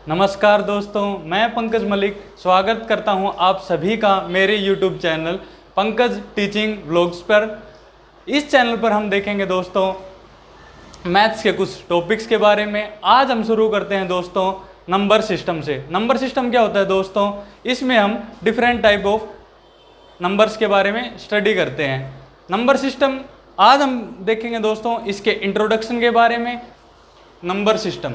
नमस्कार दोस्तों, मैं पंकज मलिक स्वागत करता हूं आप सभी का मेरे YouTube channel Pankaj teaching vlogs पर। इस चैनल पर हम देखेंगे दोस्तों मैथ्स के कुछ टॉपिक्स के बारे में। आज हम शुरू करते हैं दोस्तों नंबर सिस्टम से। नंबर सिस्टम क्या होता है दोस्तों? इसमें हम डिफरेंट टाइप ऑफ नंबर्स के बारे में स्टडी करते हैं। नंबर सिस्टम आज हम देखेंगे दोस्तों इसके इंट्रोडक्शन के बारे में। नंबर सिस्टम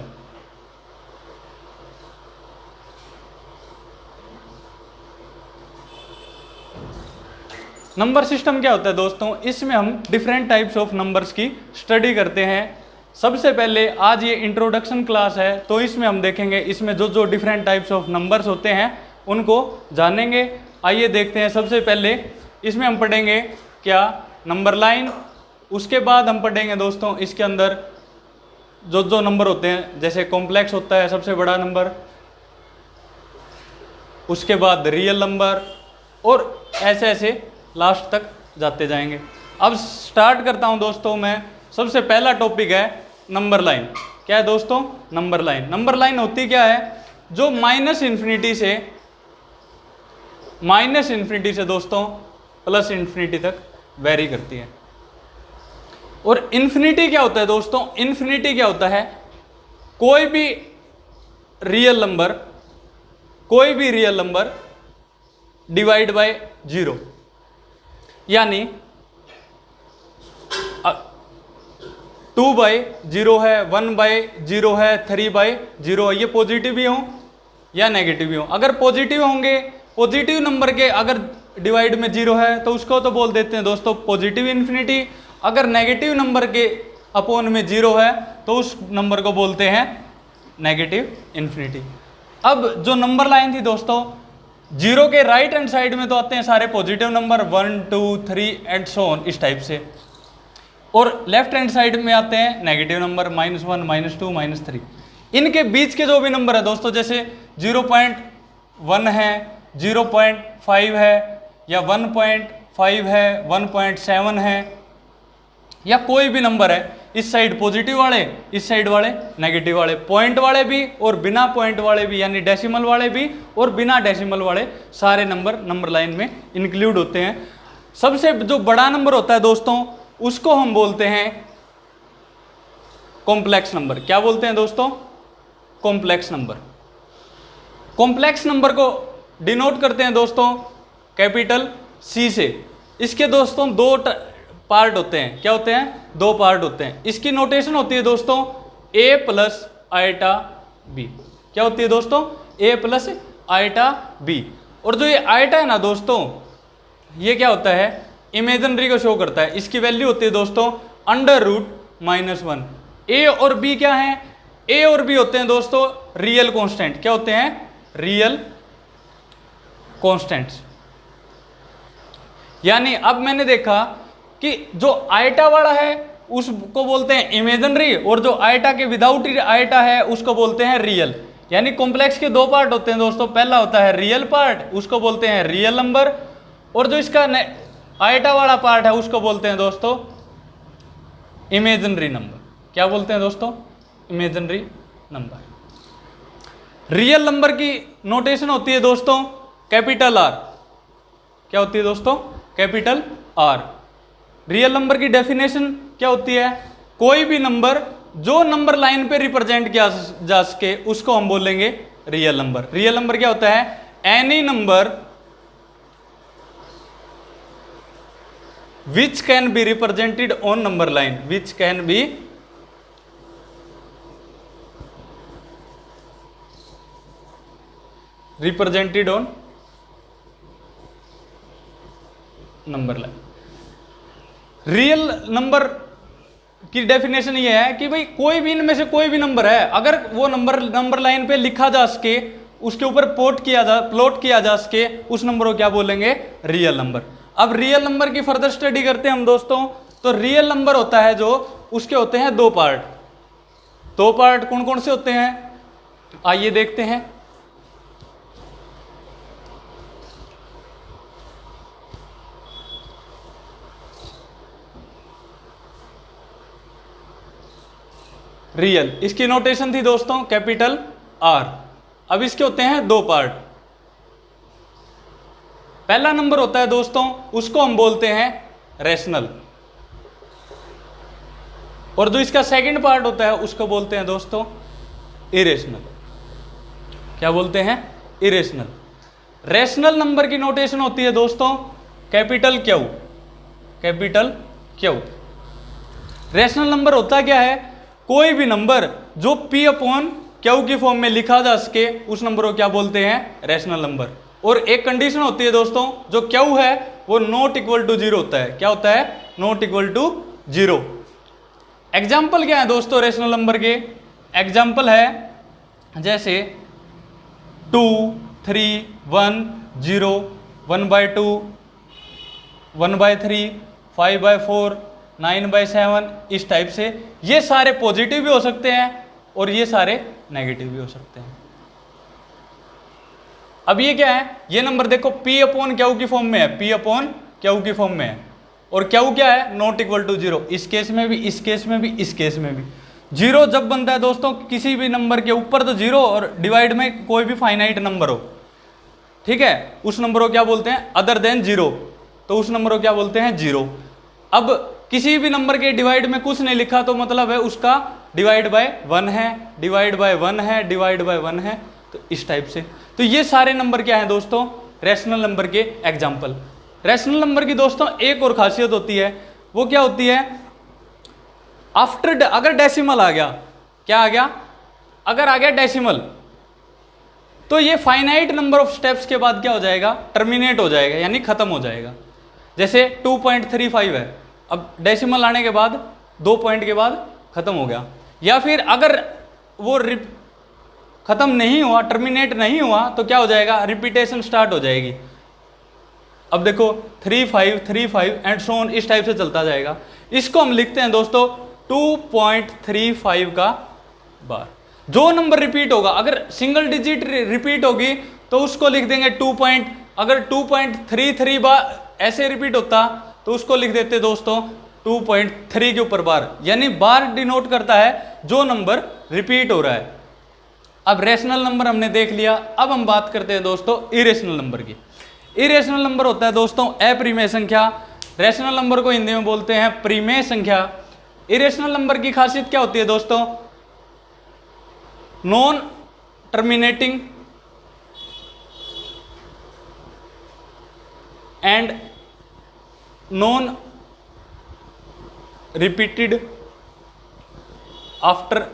नंबर सिस्टम क्या होता है दोस्तों? इसमें हम डिफरेंट टाइप्स ऑफ नंबर्स की स्टडी करते हैं। सबसे पहले आज ये इंट्रोडक्शन क्लास है, तो इसमें हम देखेंगे इसमें जो जो डिफरेंट टाइप्स ऑफ नंबर्स होते हैं उनको जानेंगे। आइए देखते हैं। सबसे पहले इसमें हम पढ़ेंगे क्या? Number line. उसके बाद हम पढ़ेंगे दोस्तों इसके अंदर जो जो नंबर होते हैं, जैसे कॉम्प्लेक्स होता है सबसे बड़ा नंबर, उसके बाद रियल नंबर, और ऐसे ऐसे लास्ट तक जाते जाएंगे। अब स्टार्ट करता हूं दोस्तों मैं। सबसे पहला टॉपिक है नंबर लाइन। क्या है दोस्तों? Number line. नंबर लाइन होती क्या है? जो माइनस इन्फिनिटी से दोस्तों प्लस इन्फिनिटी तक वेरी करती है। और इन्फिनिटी क्या होता है दोस्तों? इन्फिनिटी क्या होता है? कोई भी real number divide by zero, यानी 2/0 है, 1/0 है, 3/0 है। ये पॉजिटिव भी हो या नेगेटिव भी हो। अगर पॉजिटिव होंगे, पॉजिटिव नंबर के अगर डिवाइड में जीरो है तो उसको तो बोल देते हैं दोस्तों पॉजिटिव इन्फिनिटी। अगर नेगेटिव नंबर के अपोन में जीरो है तो उस नंबर को बोलते हैं नेगेटिव इन्फिनिटी। अब जो नंबर लाइन थी दोस्तों, जीरो के राइट हैंड साइड में तो आते हैं सारे positive number 1 2 3 and so on, इस टाइप से, और लेफ्ट हैंड साइड में आते हैं नेगेटिव नंबर -1 -2 -3। इनके बीच के जो भी नंबर है दोस्तों, जैसे 0.1 है, 0.5 है, या 1.5 है, 1.7 है, या कोई भी नंबर है, इस साइड पॉजिटिव वाले, इस साइड वाले नेगेटिव वाले, पॉइंट वाले भी और बिना पॉइंट वाले भी, यानी डेसिमल वाले भी और बिना डेसिमल वाले, सारे नंबर लाइन में इंक्लूड होते हैं। सबसे जो बड़ा नंबर होता है दोस्तों उसको हम बोलते हैं कॉम्प्लेक्स नंबर। क्या बोलते हैं दोस्तों? Complex number. कॉम्प्लेक्स नंबर को डिनोट करते हैं दोस्तों कैपिटल C से। इसके दोस्तों दो पार्ट होते हैं। क्या होते हैं? दो पार्ट होते हैं। इसकी नोटेशन होती है दोस्तों A प्लस आइटा B। क्या होती है दोस्तों? A plus iota B। और जो ये आइटा है ना दोस्तों, ये क्या होता है? इमेजिनरी को शो करता है। इसकी वैल्यू होती है दोस्तों √-1। A और B क्या है? A और B होते हैं दोस्तों रियल कांस्टेंट। क्या होते हैं? Real constants. यानी अब मैंने देखा कि जो आइटा वाला है उसको बोलते हैं इमेजिनरी, और जो आइटा के विदाउट आइटा है उसको बोलते हैं रियल। यानी कॉम्प्लेक्स के दो पार्ट होते हैं दोस्तों। पहला होता है रियल पार्ट, उसको बोलते हैं रियल नंबर, और जो इसका आइटा वाला पार्ट है उसको बोलते हैं दोस्तों इमेजिनरी नंबर। क्या बोलते हैं दोस्तों? Imaginary number. रियल नंबर की नोटेशन होती है दोस्तों कैपिटल R। क्या होती है दोस्तों? Capital R। रियल नंबर की डेफिनेशन क्या होती है? कोई भी नंबर जो नंबर लाइन पे रिप्रेजेंट किया जा सके उसको हम बोलेंगे रियल नंबर। रियल नंबर क्या होता है? Any number which can be represented on number line, which can be represented on number line. Real number की डेफिनेशन ये है कि भाई कोई भी इनमें से कोई भी नंबर है, अगर वो नंबर लाइन पे लिखा जा सके, उसके ऊपर प्लॉट किया जा सके, उस नंबर को क्या बोलेंगे? Real number. अब रियल नंबर की फर्दर स्टडी करते हैं हम दोस्तों। तो रियल नंबर होता है जो, उसके होते हैं दो पार्ट। दो पार्ट कौन कौन से होते हैं? आइए देखते हैं। रियल, इसकी नोटेशन थी दोस्तों कैपिटल R। अब इसके होते हैं दो पार्ट। पहला नंबर होता है दोस्तों, उसको हम बोलते हैं रेशनल, और जो इसका सेकंड पार्ट होता है उसको बोलते हैं दोस्तों इरेशनल। क्या बोलते हैं? इरेशनल। रेशनल नंबर की नोटेशन होती है दोस्तों capital Q, capital Q. Rational number होता क्या है? कोई भी नंबर जो P अपॉन क्यू की फॉर्म में लिखा जा सके उस नंबर को क्या बोलते हैं? Rational number. और एक कंडीशन होती है दोस्तों, जो क्यू है वो नॉट इक्वल टू जीरो होता है। क्या होता है? Not equal to zero. Example क्या है दोस्तों रेशनल नंबर के? एग्जाम्पल है जैसे 2, 3, 1, 0, 1/2, 1/3, 5/4, 9/7, इस टाइप से। ये सारे पॉजिटिव भी हो सकते हैं और ये सारे नेगेटिव भी हो सकते हैं। अब ये क्या है? ये नंबर देखो P अपॉन क्यू की फॉर्म में है, P अपॉन क्यू की फॉर्म में है, और क्यू क्या है? Not equal to zero. इस केस में भी, इस केस में भी, इस केस में भी। जीरो जब बनता है दोस्तों किसी भी नंबर के ऊपर तो जीरो, और डिवाइड में कोई भी फाइनाइट नंबर हो, ठीक है, उस नंबर को क्या बोलते हैं? अदर देन जीरो, तो उस नंबर को क्या बोलते हैं? जीरो। अब किसी भी नंबर के डिवाइड में कुछ नहीं लिखा तो मतलब है उसका डिवाइड बाय 1 है, डिवाइड बाय 1 है, डिवाइड बाय 1 है, तो इस टाइप से। तो ये सारे नंबर क्या है दोस्तों? रैशनल नंबर के एग्जाम्पल। रैशनल नंबर की दोस्तों एक और खासियत होती है, वो क्या होती है? आफ्टर अगर डेसिमल आ गया, क्या आ गया? अगर आ गया डेसिमल, तो ये फाइनाइट नंबर ऑफ स्टेप्स के बाद क्या हो जाएगा? टर्मिनेट हो जाएगा, यानी खत्म हो जाएगा। जैसे 2.35 है, अब डेसिमल आने के बाद 2 पॉइंट के बाद खत्म हो गया। या फिर अगर वो खत्म नहीं हुआ, टर्मिनेट नहीं हुआ, तो क्या हो जाएगा? रिपीटेशन स्टार्ट हो जाएगी। अब देखो 35, 35 एंड सो ऑन, इस टाइप से चलता जाएगा। इसको हम लिखते हैं दोस्तों 2.35 का बार। जो नंबर रिपीट होगा, अगर सिंगल डिजिट रिपीट होगी तो उसको लिख देंगे 2 पॉइंट। अगर 2.33 बार ऐसे रिपीट होता तो उसको लिख देते दोस्तों 2.3 के ऊपर बार, यानी बार डिनोट करता है जो नंबर रिपीट हो रहा है। अब रेशनल नंबर हमने देख लिया, अब हम बात करते हैं दोस्तों इरेशनल नंबर की। इरेशनल नंबर होता है दोस्तों अप्रिमेय संख्या। रेशनल नंबर को हिंदी में बोलते हैं परिमेय संख्या। इरेशनल नंबर की खासियत क्या होती है दोस्तों? Non terminating and non repeated after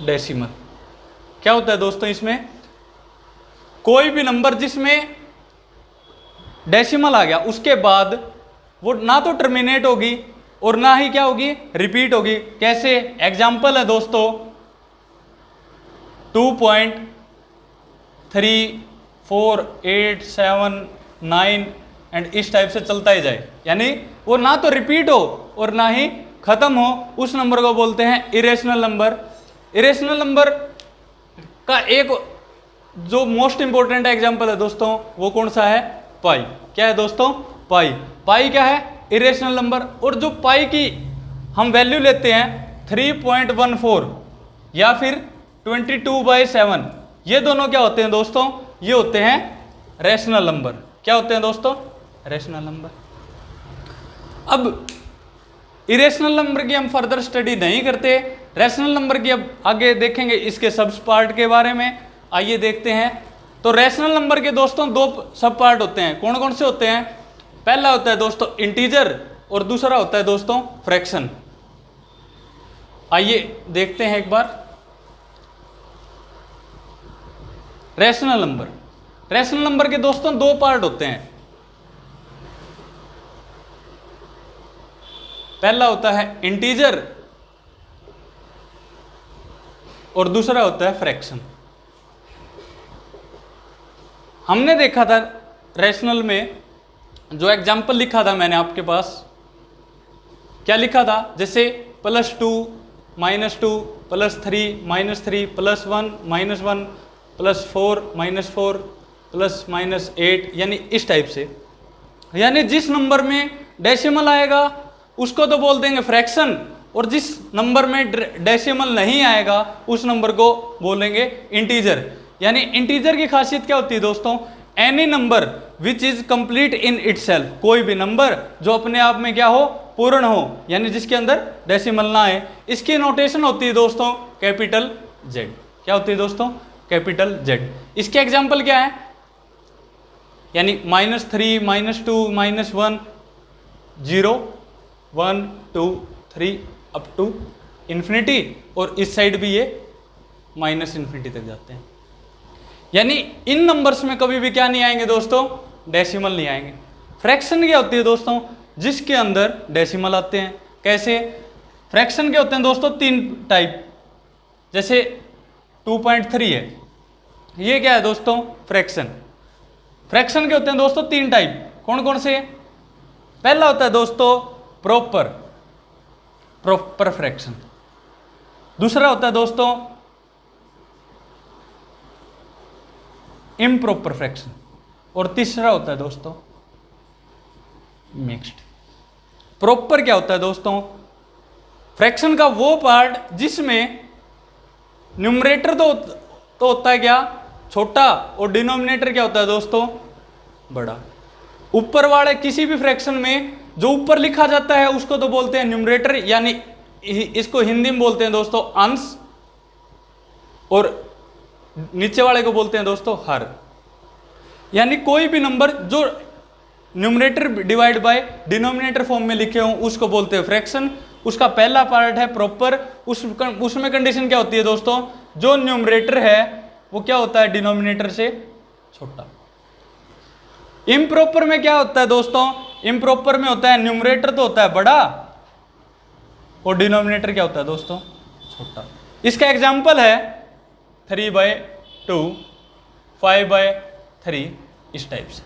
decimal. क्या होता है दोस्तों इसमें? कोई भी नंबर जिसमें डेसिमल आ गया उसके बाद वो ना तो टर्मिनेट होगी और ना ही क्या होगी? रिपीट होगी। कैसे? एग्जाम्पल है दोस्तों 2.3487 एंड इस टाइप से चलता ही जाए, यानी वो ना तो रिपीट हो और ना ही खत्म हो, उस नंबर को बोलते हैं इरेशनल नंबर। इरेशनल नंबर का एक जो मोस्ट इंपॉर्टेंट एग्जांपल है दोस्तों वो कौन सा है? पाई। क्या है दोस्तों? पाई। पाई क्या है? Irrational number. और जो पाई की हम वैल्यू लेते हैं 3.14 या फिर 22/7, ये दोनों क्या होते हैं दोस्तों? ये होते हैं रैशनल नंबर। क्या होते हैं दोस्तों? Rational number. अब इरेशनल नंबर की हम फर्दर स्टडी नहीं करते, रैशनल नंबर की अब आगे देखेंगे इसके सब पार्ट के बारे में। आइए देखते हैं। तो रैशनल नंबर के दोस्तों दो सब पार्ट होते हैं। कौन कौन से होते हैं? पहला होता है दोस्तों इंटीजर और दूसरा होता है दोस्तों फ्रैक्शन। आइए देखते हैं एक बार। रैशनल नंबर, रैशनल नंबर के दोस्तों दो पार्ट होते हैं। पहला होता है इंटीजर और दूसरा होता है फ्रैक्शन। हमने देखा था रैशनल में जो एग्जाम्पल लिखा था मैंने आपके पास, क्या लिखा था? जैसे +2, -2, +3, -3, +1, -1, +4, -4, +-8, यानी इस टाइप से। यानी जिस नंबर में डेसिमल आएगा उसको तो बोल देंगे फ्रैक्शन, और जिस नंबर में डेसिमल नहीं आएगा उस नंबर को बोलेंगे इंटीजर। यानी इंटीजर की खासियत क्या होती है दोस्तों, any number which is complete in itself, कोई भी नंबर जो अपने आप में क्या हो, पूर्ण हो, यानी जिसके अंदर डेसिमल ना आए। इसकी नोटेशन होती है दोस्तों कैपिटल जेड। क्या होती है दोस्तों, कैपिटल जेड। इसके एग्जाम्पल क्या है, यानी -3, -2, -1, 0, 1, 2, 3 अप टू इन्फिनिटी, और इस साइड भी ये -इन्फिनिटी तक जाते हैं। यानी इन नंबर्स में कभी भी क्या नहीं आएंगे दोस्तों, डेसिमल नहीं आएंगे। फ्रैक्शन क्या होती है दोस्तों, जिसके अंदर डेसिमल आते हैं। कैसे, फ्रैक्शन क्या होते हैं दोस्तों, 3 टाइप। जैसे 2.3 है, ये क्या है दोस्तों, फ्रैक्शन। फ्रैक्शन के होते हैं दोस्तों 3 टाइप। कौन कौन से, पहला होता है दोस्तों प्रॉपर फ्रैक्शन, दूसरा होता है दोस्तों इम्प्रॉपर फ्रैक्शन, और तीसरा होता है दोस्तों मिक्स्ड। प्रॉपर क्या होता है दोस्तों, फ्रैक्शन का वो पार्ट जिसमें न्यूमरेटर तो होता है क्या, छोटा, और डिनोमिनेटर क्या होता है दोस्तों, बड़ा। ऊपर वाले किसी भी फ्रैक्शन में जो ऊपर लिखा जाता है उसको तो बोलते हैं न्यूमरेटर, यानी इसको हिंदी में बोलते हैं दोस्तों अंश, और नीचे वाले को बोलते हैं दोस्तों हर। यानी कोई भी नंबर जो numerator divide by denominator form में लिखे हों उसको बोलते हैं फ्रैक्शन। उसका पहला पार्ट है प्रॉपर, उसमें कंडीशन क्या होती है दोस्तों, जो न्यूमरेटर है वो क्या होता है, डिनोमिनेटर से छोटा। इम्प्रॉपर में क्या होता है दोस्तों, इम्प्रॉपर में होता है न्यूमरेटर तो होता है बड़ा, और डिनोमिनेटर क्या होता है दोस्तों, छोटा। इसका एग्जाम्पल है 3/2, 5/3, इस टाइप से।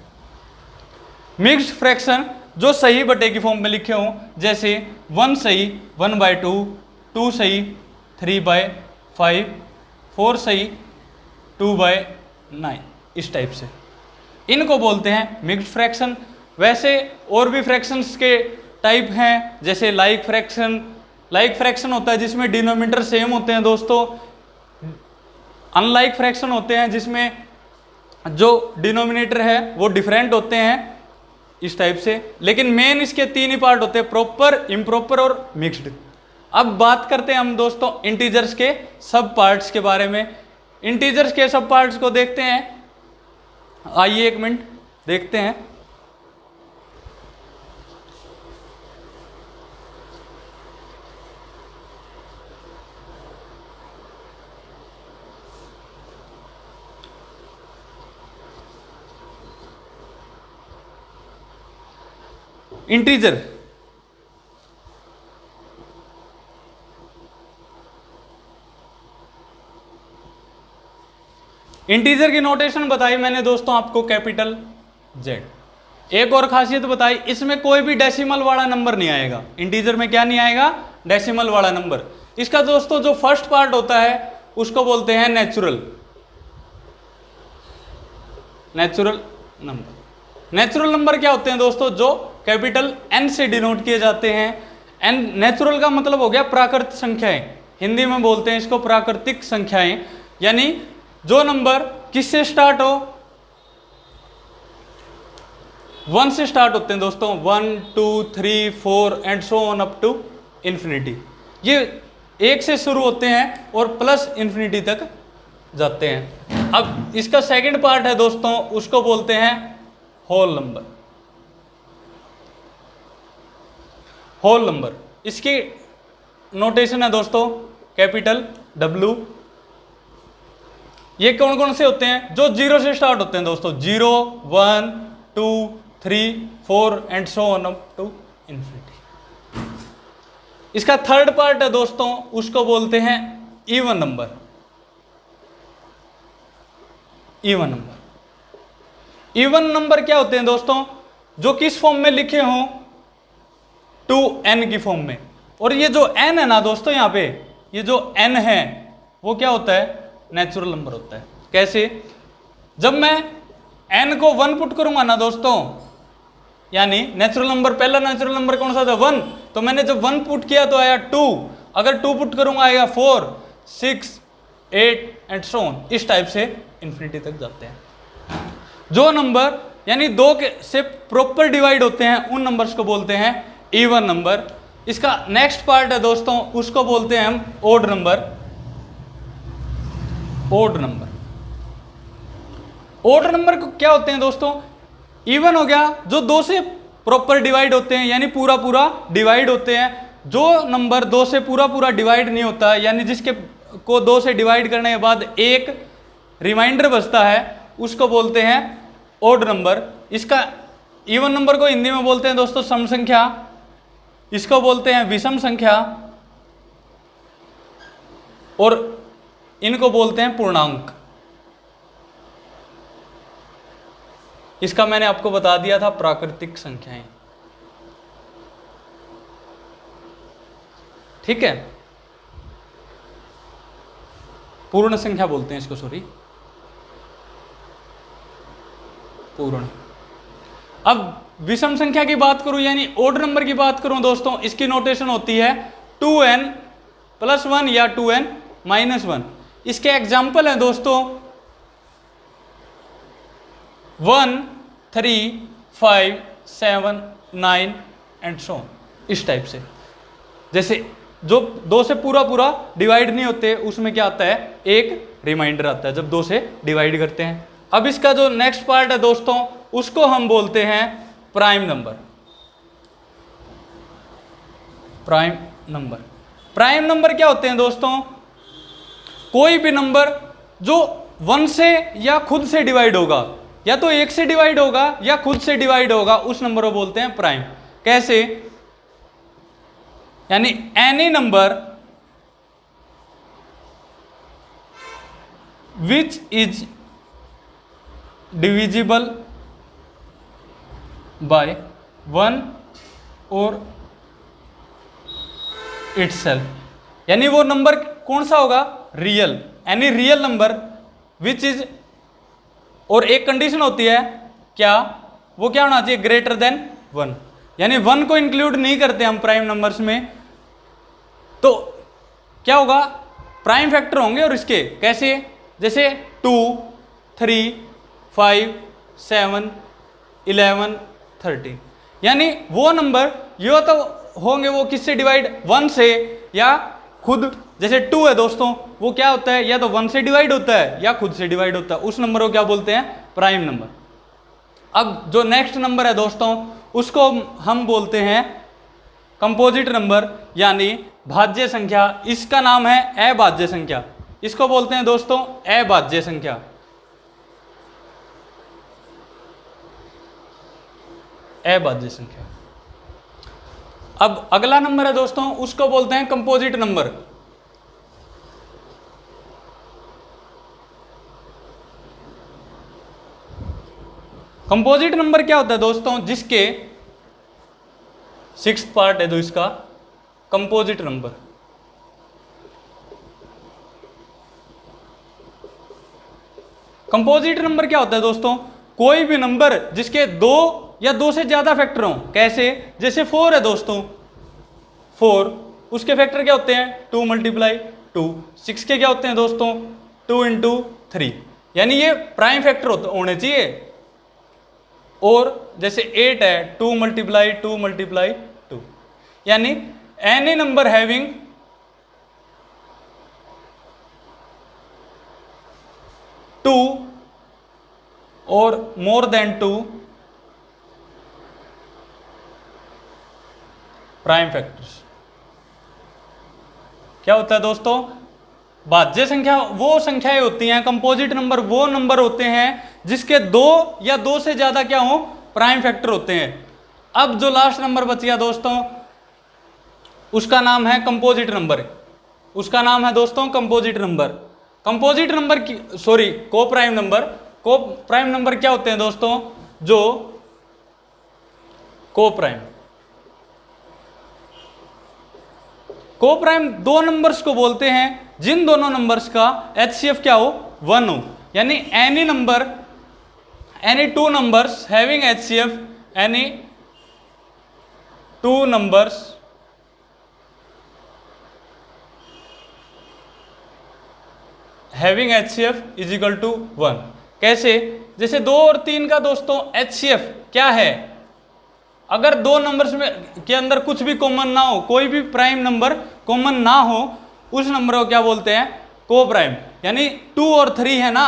मिक्स्ड फ्रैक्शन जो सही बटे की फॉर्म में लिखे हों, जैसे 1 सही 1/2, 2 सही 3/5, 4 सही 2/9, इस टाइप से, इनको बोलते हैं मिक्स्ड फ्रैक्शन। वैसे और भी फ्रैक्शंस के टाइप हैं, जैसे लाइक फ्रैक्शन। लाइक फ्रैक्शन होता है जिसमें डिनोमिनेटर सेम होते हैं दोस्तों। अनलाइक फ्रैक्शन होते हैं जिसमें जो डिनोमिनेटर है वो डिफरेंट होते हैं, इस टाइप से। लेकिन मेन इसके 3 ही पार्ट होते हैं, प्रॉपर, इम्प्रॉपर और मिक्स्ड। अब बात करते हैं हम दोस्तों इंटीजर्स के सब पार्ट्स के बारे में। इंटीजर्स के सब पार्ट्स को देखते हैं, आइए 1 मिनट देखते हैं। इंटीजर, इंटीजर की नोटेशन बताई मैंने दोस्तों आपको कैपिटल जेड। एक और खासियत बताई, इसमें कोई भी डेसिमल वाला नंबर नहीं आएगा। इंटीजर में क्या नहीं आएगा, डेसिमल वाला नंबर। इसका दोस्तों जो फर्स्ट पार्ट होता है उसको बोलते हैं नेचुरल नंबर। नेचुरल नंबर क्या होते हैं दोस्तों, जो कैपिटल एन से डिनोट किए जाते हैं। एन नेचुरल का मतलब हो गया प्राकृतिक संख्याएं, हिंदी में बोलते हैं इसको प्राकृतिक संख्याएं। यानी जो नंबर किससे स्टार्ट हो, 1 से स्टार्ट होते हैं दोस्तों, 1, 2, 3, 4 and so on up to infinity. ये 1 से शुरू होते हैं और प्लस इन्फिनिटी तक जाते हैं। अब इसका सेकंड पार्ट है दोस्तों, उसको बोलते हैं होल नंबर। होल नंबर, इसकी नोटेशन है दोस्तों कैपिटल डब्ल्यू। ये कौन कौन से होते हैं, जो 0 से स्टार्ट होते हैं दोस्तों, 0, 1, 2, 3, 4 and so on up to infinity. इसका थर्ड पार्ट है दोस्तों, उसको बोलते हैं even number. Even number, even number क्या होते हैं दोस्तों, जो किस फॉर्म में लिखे हों, 2n की फॉर्म में। और ये जो n है ना दोस्तों, यहाँ पे ये जो n है वो क्या होता है, नेचुरल नंबर होता है। कैसे, जब मैं n को 1 पुट करूंगा ना दोस्तों, यानी नेचुरल नंबर, पहला नेचुरल नंबर कौन सा था 1, तो मैंने जब 1 पुट किया तो आया 2, अगर 2 पुट करूंगा आएगा 4, 6, 8 एंड सो ऑन। इस टाइप से इन्फिनिटी तक जाते हैं। जो नंबर यानी 2 के से प्रॉपर डिवाइड होते हैं उन नंबर्स को बोलते हैं इवन नंबर। इसका नेक्स्ट पार्ट है दोस्तों, उसको बोलते हैं हम odd number. Odd number, odd number को क्या होते हैं दोस्तों, इवन हो गया जो 2 से प्रॉपर डिवाइड होते हैं यानी पूरा पूरा डिवाइड होते हैं। जो नंबर 2 से पूरा पूरा डिवाइड नहीं होता यानी जिसके को 2 से डिवाइड करने के बाद एक रिमाइंडर बचता है उसको बोलते हैं ओड नंबर। इसका इवन नंबर को हिंदी में बोलते हैं दोस्तों सम संख्या, इसको बोलते हैं विषम संख्या, और इनको बोलते हैं पूर्णांक। इसका मैंने आपको बता दिया था प्राकृतिक संख्याएं, ठीक है, पूर्ण संख्या बोलते हैं इसको, सॉरी पूर्ण। अब विषम संख्या की बात करूं यानी ओड नंबर की बात करूं दोस्तों, इसकी नोटेशन होती है 2n + 1 या 2n - 1। इसके एग्जाम्पल हैं दोस्तों 1, 3, 5, 7, 9 एंड सो ऑन, इस टाइप से। जैसे जो 2 से पूरा पूरा डिवाइड नहीं होते उसमें क्या आता है, एक रिमाइंडर आता है जब 2 से डिवाइड करते हैं। अब इसका जो नेक्स्ट पार्ट है दोस्तों उसको हम बोलते हैं prime number. Prime number, prime number क्या होते हैं दोस्तों, कोई भी नंबर जो 1 से या खुद से डिवाइड होगा, या तो 1 से डिवाइड होगा या खुद से डिवाइड होगा, उस नंबर को बोलते हैं प्राइम। कैसे, यानी any number which is divisible by 1 और इटसेल्फ, यानी वो नंबर कौन सा होगा, real, any real number which is, और एक कंडीशन होती है क्या, वो क्या होना चाहिए, ग्रेटर देन 1, यानी 1 को इंक्लूड नहीं करते हम प्राइम नंबर्स में, तो क्या होगा, प्राइम फैक्टर होंगे। और इसके कैसे, जैसे 2, 3, 5, 7, 11, 13, यानी वो नंबर ये तो होंगे वो किससे डिवाइड, 1 से या खुद। जैसे 2 है दोस्तों, वो क्या होता है, या तो 1 से डिवाइड होता है या खुद से डिवाइड होता है, उस नंबर को क्या बोलते हैं, प्राइम नंबर। अब जो नेक्स्ट नंबर है दोस्तों उसको हम बोलते हैं कंपोजिट नंबर यानी भाज्य संख्या। इसका नाम है अभाज्य संख्या, इसको बोलते हैं दोस्तों अभाज्य संख्या। अभाज्य संख्या। अब अगला नंबर है दोस्तों उसको बोलते हैं कंपोजिट नंबर। कंपोजिट नंबर क्या होता है दोस्तों, जिसके 6th पार्ट है तो इसका कंपोजिट नंबर। कंपोजिट नंबर क्या होता है दोस्तों, कोई भी नंबर जिसके 2 या 2 से ज्यादा फैक्टर हों। कैसे, जैसे 4 है दोस्तों, 4 उसके फैक्टर क्या होते हैं, 2 × 2। 6 के क्या होते हैं दोस्तों, 2 × 3, यानी ये प्राइम फैक्टर होने चाहिए। और जैसे 8 है, 2 × 2 × 2, यानी एनी नंबर हैविंग 2 और मोर देन 2 प्राइम फैक्टर्स। क्या होता है दोस्तों, भाज्य संख्या वो संख्याएं होती हैं, कंपोजिट नंबर वो नंबर होते हैं जिसके 2 या 2 से ज्यादा क्या हो, प्राइम फैक्टर होते हैं। अब जो लास्ट नंबर बच गया दोस्तों उसका नाम है कंपोजिट नंबर। उसका नाम है दोस्तों कंपोजिट नंबर। कंपोजिट नंबर की सॉरी को प्राइम नंबर। को प्राइम नंबर क्या होते हैं दोस्तों, जो को प्राइम दो नंबर्स को बोलते हैं जिन दोनों नंबर्स का HCF क्या हो, 1 हो। यानी any 2 numbers having HCF, any 2 numbers having HCF is equal to 1। कैसे? जैसे 2 और 3 का दोस्तों HCF क्या है? अगर 2 नंबर्स में के अंदर कुछ भी कॉमन ना हो, कोई भी प्राइम नंबर कॉमन ना हो, उस नंबर को क्या बोलते हैं? को प्राइम। यानी 2 और 3 है ना,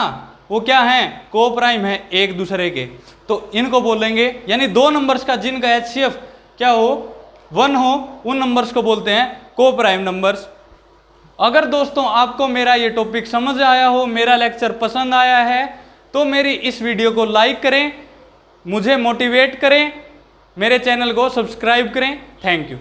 वो क्या है? को प्राइम है एक दूसरे के, तो इनको बोलेंगे। यानी 2 नंबर्स का जिनका HCF क्या हो? 1 हो, उन नंबर्स को बोलते हैं को प्राइम नंबर्स। अगर दोस्तों आपको मेरा ये टॉपिक समझ आया हो, मेरा लेक्चर पसंद आया है, तो मेरी इस वीडियो को लाइक करें, मुझे मोटिवेट करें, मेरे चैनल को सब्सक्राइब करें। Thank you.